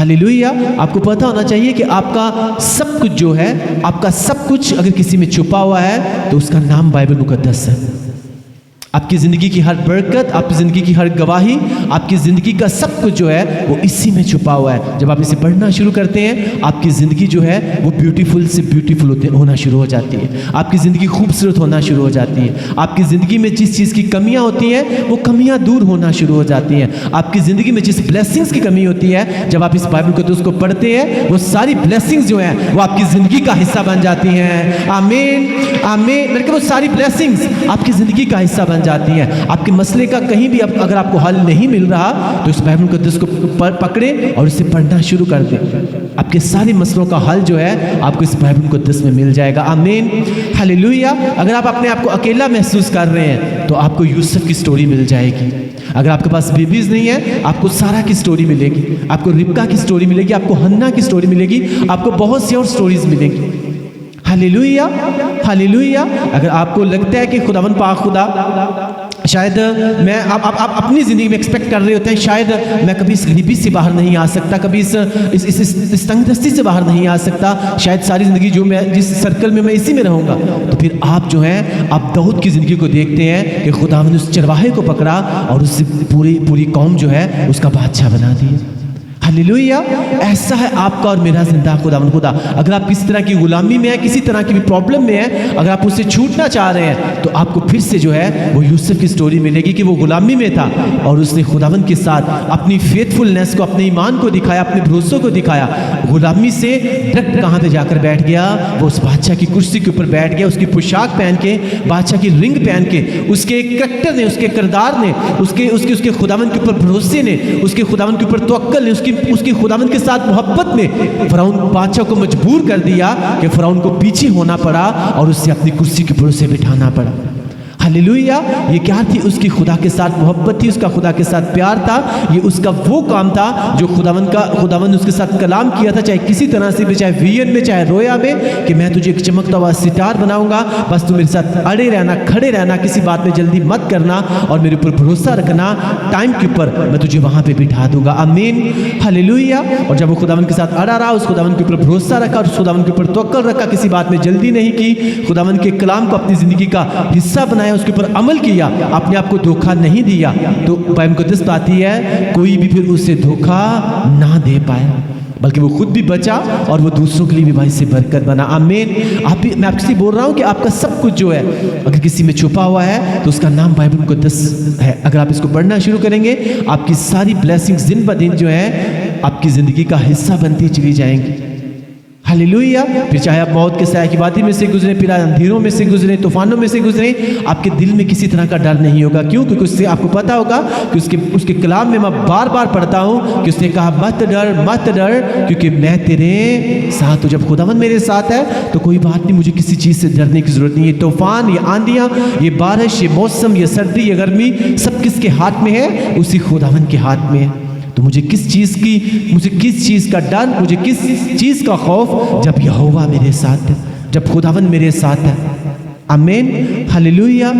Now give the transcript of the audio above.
Hallelujah. आपको पता होना चाहिए कि आपका सब कुछ जो है, आपका सब कुछ अगर किसी में छुपा हुआ है तो उसका नाम बाइबल मुकद्दस है। आपकी ज़िंदगी की हर बरकत, आपकी ज़िंदगी की हर गवाही, आपकी ज़िंदगी का सब कुछ जो है वो इसी में छुपा हुआ है। जब आप इसे पढ़ना शुरू करते हैं, आपकी ज़िंदगी जो है वो ब्यूटीफुल से ब्यूटीफुल होना शुरू हो जाती है। आपकी ज़िंदगी खूबसूरत होना शुरू हो जाती है। आपकी ज़िंदगी में जिस चीज़ की कमियां होती हैं वो कमियां दूर होना शुरू हो जाती हैं। आपकी ज़िंदगी में जिस ब्लेसिंग्स की कमी होती है, जब आप इस बाइबल को उसको पढ़ते हैं, वो सारी ब्लेसिंग्स जो हैं वो आपकी ज़िंदगी का हिस्सा बन जाती हैं। आमीन आमीन। मेरे को वो सारी ब्लेसिंग्स आपकी ज़िंदगी का हिस्सा बन जाती हैं। आपके मसले का कहीं भी अगर आपको हल नहीं मिल रहा तो इस बाइबल मुकद्दस को पकड़े और इसे पढ़ना शुरू कर दें। आपके सारे मसलों का हल जो है आपको इस बाइबल मुकद्दस में मिल जाएगा। आमीन हालेलुया। अगर आप अपने आप को अकेला महसूस कर रहे हैं तो आपको यूसुफ की स्टोरी मिल जाएगी। अगर आपके पास बेबीज नहीं है, आपको सारा की स्टोरी मिलेगी, आपको रिबका की स्टोरी मिलेगी, आपको हन्ना की स्टोरी मिलेगी, आपको बहुत सी और स्टोरीज मिलेंगी। Hallelujah hallelujah. अगर आपको लगता है कि खुदावन पाक खुदा शायद मैं आप अपनी ज़िंदगी में एक्सपेक्ट कर रहे होते हैं, शायद मैं कभी इस गरीबी से बाहर नहीं आ सकता, कभी इस तंगदस्ती से बाहर नहीं आ सकता, शायद सारी ज़िंदगी जो मैं जिस सर्कल में मैं इसी में रहूँगा, तो फिर आप जो हैं आप दाऊद की ज़िंदगी को देखते हैं कि खुदावन ने उस चरवाहे को पकड़ा और उससे पूरी कौम जो है उसका बादशाह बना दिया। हालेलुया। ऐसा है आपका और मेरा जिंदा खुदावन खुदा। अगर आप किसी तरह की गुलामी में है, किसी तरह की भी प्रॉब्लम में है, अगर आप उससे छूटना चाह रहे हैं तो आपको फिर से जो है वो यूसुफ की स्टोरी मिलेगी कि वो गुलामी में था और उसने खुदावन के साथ अपनी फेथफुलनेस को, अपने ईमान को दिखाया, अपने भरोसों को दिखाया। गुलामी से डायरेक्ट कहाँ पे जाकर बैठ गया, वो उस बादशाह की कुर्सी के ऊपर बैठ गया, उसकी पोशाक पहन के, बादशाह की रिंग पहन के, उसके करैक्टर ने, उसके किरदार ने, उसके खुदावन के ऊपर भरोसे ने, उसके खुदावन के ऊपर तवक्कुल ने, उसकी खुदावन के साथ मोहब्बत ने फिरौन बादशाह को मजबूर कर दिया कि फिरौन को पीछे होना पड़ा और उससे अपनी कुर्सी के ऊपर उसे बिठाना पड़ा। हालेलुया। ये क्या थी? उसकी खुदा के साथ मोहब्बत थी, उसका खुदा के साथ प्यार था। ये उसका वो काम था जो खुदावन उसके साथ कलाम किया था, चाहे किसी तरह से भी, चाहे विजन में, चाहे रोया में, कि मैं तुझे एक चमकता हुआ सितार बनाऊंगा, बस तू मेरे साथ अड़े रहना, खड़े रहना, किसी बात में जल्दी मत करना और मेरे ऊपर भरोसा रखना, टाइम के ऊपर मैं तुझे वहां पर बिठा दूंगा। आमीन हालेलुया। और जब वो खुदावन के साथ अड़ा रहा, उस खुदावन के ऊपर भरोसा रखा और खुदावन के ऊपर तवक्कुल रखा, किसी बात में जल्दी नहीं की, खुदावन के कलाम को अपनी जिंदगी का हिस्सा बनाया, उसके ऊपर अमल किया, अपने आप को धोखा नहीं दिया, तो बाइबल मुकद्दस आती है कोई भी फिर उसे धोखा ना दे पाया, बल्कि वो खुद भी बचा और वो दूसरों के लिए भी भाई से बरकत बना। आमीन। मैं आपसे बोल रहा हूँ कि आपका सब कुछ जो है अगर किसी में छुपा हुआ है तो उसका नाम बाइबल मुकद्दस है। अगर आप इसको पढ़ना शुरू करेंगे, आपकी सारी ब्लेसिंग्स दिन ब दिन जो है आपकी जिंदगी का हिस्सा बनती चली जाएंगी। हालेलुया। फिर चाहे आप मौत के साए की वादी में से गुजरे, फिर अंधेरों में से गुजरे, तूफानों में से गुजरे, आपके दिल में किसी तरह का डर नहीं होगा। क्यों? क्योंकि उससे आपको पता होगा कि उसके कलाम में मैं बार बार पढ़ता हूँ कि उसने कहा मत डर क्योंकि मैं तेरे साथ हूँ। जब खुदावन मेरे साथ है तो कोई बात नहीं, मुझे किसी चीज़ से डरने की जरूरत नहीं। ये तूफान, ये आंधियाँ, ये बारिश, ये मौसम, ये सर्दी, ये गर्मी, सब किसके हाथ में है? उसी खुदावन के हाथ में है। तो मुझे किस चीज़ का डर, मुझे किस चीज़ का खौफ? जब यहोवा मेरे साथ है, जब खुदावन मेरे साथ है। आमीन हालेलुया।